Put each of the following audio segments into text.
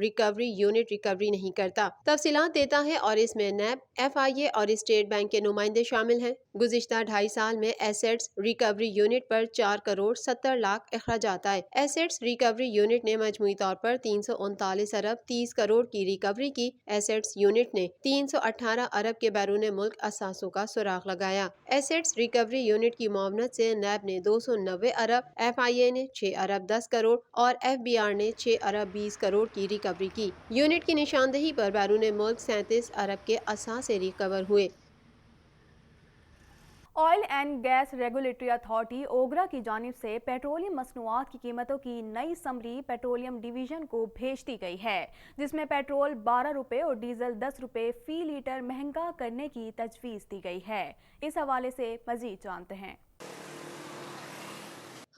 Recovery unit recovery نہیں کرتا۔ تفصیلات دیتا ہے اور اس میں نیب، FIA اور اسٹیٹ بینک کے نمائندے شامل ہیں۔ گزشتہ 2.5 سال میں ایسیٹس ریکوری یونٹ پر 4 کروڑ 70 لاکھ اخراجات آئے۔ ایسیٹس ریکوری یونٹ نے مجموعی طور پر 339 ارب 30 کروڑ کی ریکوری کی۔ ایسیٹس یونٹ نے 318 ارب کے بیرون ملک اثاثوں کا سراغ لگایا۔ ایسیٹس ریکوری یونٹ کی معاونت سے نیب نے 290 ارب، FIA نے 6 ارب 10 کروڑ اور FBR نے 6 ارب 20 کروڑ کی ریکوری کی۔ یونٹ کی نشاندہی پر بیرون ملک 37 ارب کے اثاثے ریکور ہوئے۔ Oil and gas regulatory authority OGRA کی جانب سے پیٹرولیم مصنوعات کی قیمتوں کی نئی سمری پیٹرولیم ڈویژن کو بھیج دی گئی ہے، جس میں پیٹرول 12 روپے اور ڈیزل 10 روپے فی لیٹر مہنگا کرنے کی تجویز دی گئی ہے۔ اس حوالے سے مزید جانتے ہیں۔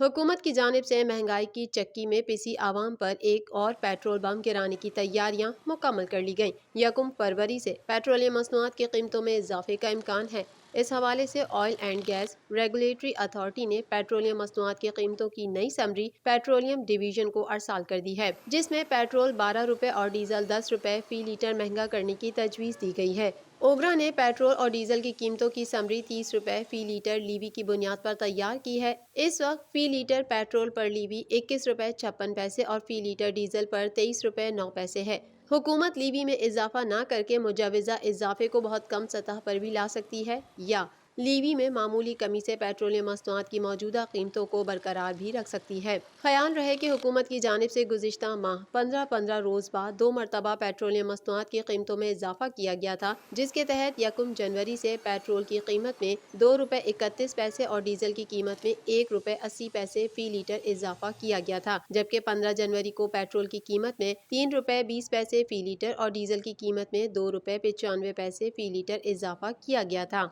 حکومت کی جانب سے مہنگائی کی چکی میں پسی عوام پر ایک اور پیٹرول بم گرانے کی تیاریاں مکمل کر لی گئیں۔ 1 فروری سے پیٹرولیم مصنوعات کی قیمتوں میں اضافے کا امکان ہے۔ اس حوالے سے oil and gas regulatory authority نے پیٹرولیم مصنوعات کی قیمتوں کی نئی سمری پیٹرولیم ڈویژن کو ارسال کر دی ہے، جس میں پیٹرول 12 روپے اور ڈیزل 10 روپے فی لیٹر مہنگا کرنے کی تجویز دی گئی ہے۔ اوگرا نے پیٹرول اور ڈیزل کی قیمتوں کی سمری 30 روپے فی لیٹر لیوی کی بنیاد پر تیار کی ہے۔ اس وقت فی لیٹر پیٹرول پر لیوی 21 روپے 56 پیسے اور فی لیٹر ڈیزل پر 23 روپے 9 پیسے ہے۔ حکومت لیوی میں اضافہ نہ کر کے مجوزہ اضافے کو بہت کم سطح پر بھی لا سکتی ہے یا لیوی میں معمولی کمی سے پیٹرولیم مصنوعات کی موجودہ قیمتوں کو برقرار بھی رکھ سکتی ہے۔ خیال رہے کہ حکومت کی جانب سے گزشتہ ماہ 15 روز بعد 2 مرتبہ پیٹرولیم مصنوعات کی قیمتوں میں اضافہ کیا گیا تھا، جس کے تحت 1 جنوری سے پیٹرول کی قیمت میں 2 روپے 31 پیسے اور ڈیزل کی قیمت میں 1 روپے 80 پیسے فی لیٹر اضافہ کیا گیا تھا، جبکہ 15 جنوری کو پیٹرول کی قیمت میں 3 روپے 20 پیسے فی لیٹر اور ڈیزل کی قیمت میں 2 روپے 95 پیسے فی لیٹر اضافہ کیا گیا تھا۔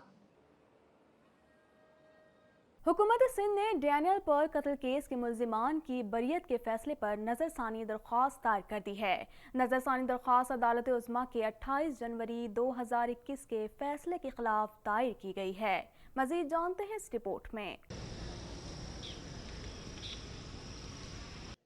حکومت سندھ نے ڈینیل پرل قتل کیس کے ملزمان کی بریت کے فیصلے پر نظر ثانی درخواست دائر کر دی ہے۔ نظر ثانی درخواست عدالت عظمیٰ کے 28 جنوری 2021 کے فیصلے کے خلاف دائر کی گئی ہے۔ مزید جانتے ہیں اس رپورٹ میں۔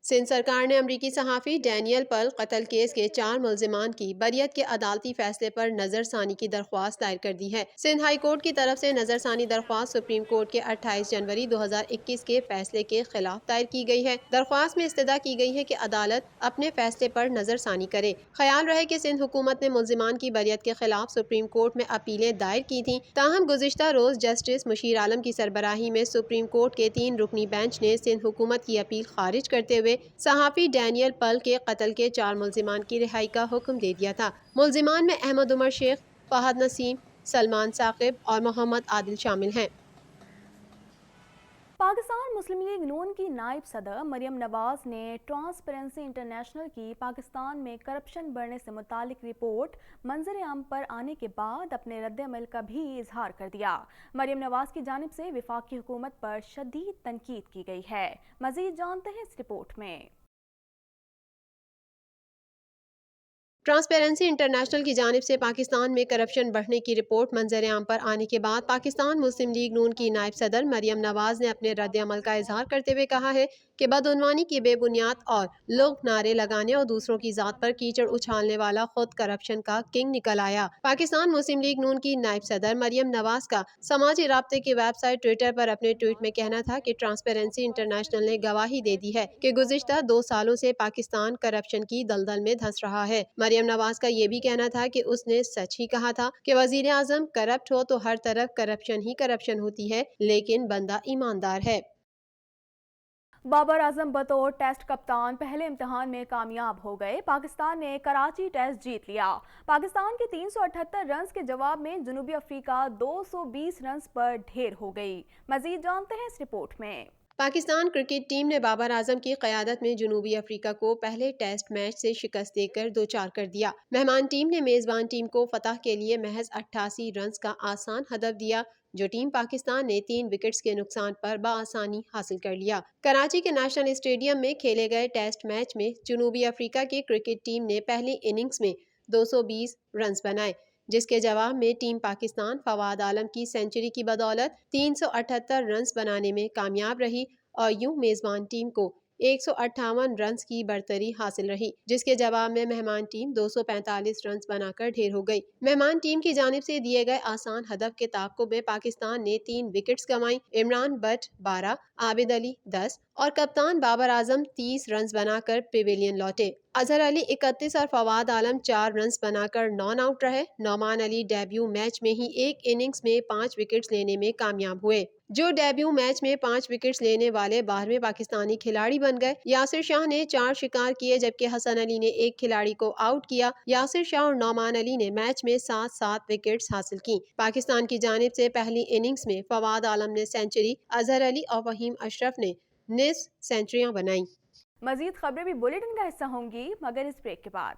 سندھ سرکار نے امریکی صحافی ڈینیل پرل قتل کیس کے 4 ملزمان کی بریت کے عدالتی فیصلے پر نظر ثانی کی درخواست دائر کر دی ہے۔ سندھ ہائی کورٹ کی طرف سے نظر ثانی درخواست سپریم کورٹ کے 28 جنوری 2021 کے فیصلے کے خلاف دائر کی گئی ہے۔ درخواست میں استدعا کی گئی ہے کہ عدالت اپنے فیصلے پر نظر ثانی کرے۔ خیال رہے کہ سندھ حکومت نے ملزمان کی بریت کے خلاف سپریم کورٹ میں اپیلیں دائر کی تھیں، تاہم گزشتہ روز جسٹس مشیر عالم کی سربراہی میں سپریم کورٹ کے 3 رکنی بینچ نے سندھ حکومت کی اپیل خارج کرتے ہوئے صحافی ڈینیل پرل کے قتل کے 4 ملزمان کی رہائی کا حکم دے دیا تھا۔ ملزمان میں احمد عمر شیخ، فہد نسیم، سلمان ثاقب اور محمد عادل شامل ہیں۔ پاکستان مسلم لیگ نون کی نائب صدر مریم نواز نے ٹرانسپیرنسی انٹرنیشنل کی پاکستان میں کرپشن بڑھنے سے متعلق رپورٹ منظر عام پر آنے کے بعد اپنے رد عمل کا بھی اظہار کر دیا۔ مریم نواز کی جانب سے وفاقی حکومت پر شدید تنقید کی گئی ہے۔ مزید جانتے ہیں اس رپورٹ میں۔ ٹرانسپیرنسی انٹرنیشنل کی جانب سے پاکستان میں کرپشن بڑھنے کی رپورٹ منظر عام پر آنے کے بعد پاکستان مسلم لیگ نون کی نائب صدر مریم نواز نے اپنے رد عمل کا اظہار کرتے ہوئے کہا ہے کہ بدعنوانی کی بے بنیاد اور لوگ نعرے لگانے اور دوسروں کی ذات پر کیچڑ اچھالنے والا خود کرپشن کا کنگ نکل آیا۔ پاکستان مسلم لیگ نون کی نائب صدر مریم نواز کا سماجی رابطے کی ویب سائٹ ٹویٹر پر اپنے ٹویٹ میں کہنا تھا کہ ٹرانسپیرنسی انٹرنیشنل نے گواہی دے دی ہے کہ گزشتہ 2 سالوں سے پاکستان کرپشن کی دلدل میں دھنس رہا ہے۔ مریم نواز کا یہ بھی کہنا تھا کہ اس نے سچ ہی کہا تھا کہ وزیر اعظم کرپٹ ہو تو ہر طرف کرپشن ہی کرپشن ہوتی ہے، لیکن بندہ ایماندار ہے۔ بابر اعظم بطور ٹیسٹ کپتان پہلے امتحان میں کامیاب ہو گئے۔ پاکستان نے کراچی ٹیسٹ جیت لیا۔ پاکستان کے 378 رنز کے جواب میں جنوبی افریقہ 220 رنز پر ڈھیر ہو گئی۔ مزید جانتے ہیں اس رپورٹ میں۔ پاکستان کرکٹ ٹیم نے بابر اعظم کی قیادت میں جنوبی افریقہ کو پہلے ٹیسٹ میچ سے شکست دے کر 2-4 کر دیا۔ مہمان ٹیم نے میزبان ٹیم کو فتح کے لیے محض 88 رنز کا آسان ہدف دیا، جو ٹیم پاکستان نے 3 وکٹس کے نقصان پر بآسانی حاصل کر لیا۔ کراچی کے نیشنل اسٹیڈیم میں کھیلے گئے ٹیسٹ میچ میں جنوبی افریقہ کی کرکٹ ٹیم نے پہلی اننگز میں 220 رنز بنائے، جس کے جواب میں ٹیم پاکستان فواد عالم کی سنچری کی بدولت 378 رنز بنانے میں کامیاب رہی اور یوں میزبان ٹیم کو 158 رنز کی برتری حاصل رہی، جس کے جواب میں مہمان ٹیم 245 رنز بنا کر ڈھیر ہو گئی۔ مہمان ٹیم کی جانب سے دیے گئے آسان ہدف کے تعاقب میں پاکستان نے 3 وکٹس کمائیں۔ عمران بٹ 12، عابد علی 10 اور کپتان بابر اعظم 30 رنز بنا کر پیویلین لوٹے۔ اظہر علی 31 اور فواد عالم 4 رنز بنا کر نان آؤٹ رہے۔ نعمان علی ڈیبیو میچ میں ہی ایک اننگز میں 5 وکٹس لینے میں کامیاب ہوئے، جو ڈیبیو میچ میں 5 وکٹس لینے والے 12ویں پاکستانی کھلاڑی بن گئے۔ یاسر شاہ نے 4 شکار کیے جبکہ حسن علی نے ایک کھلاڑی کو آؤٹ کیا۔ یاسر شاہ اور نعمان علی نے میچ میں 7 وکٹس حاصل کی۔ پاکستان کی جانب سے پہلی اننگز میں فواد عالم نے سینچری، اظہر علی اور فہیم اشرف نے نصف سینچریاں بنائیں۔ مزید خبریں بھی بلیٹن کا حصہ ہوں گی مگر اس بریک کے بعد۔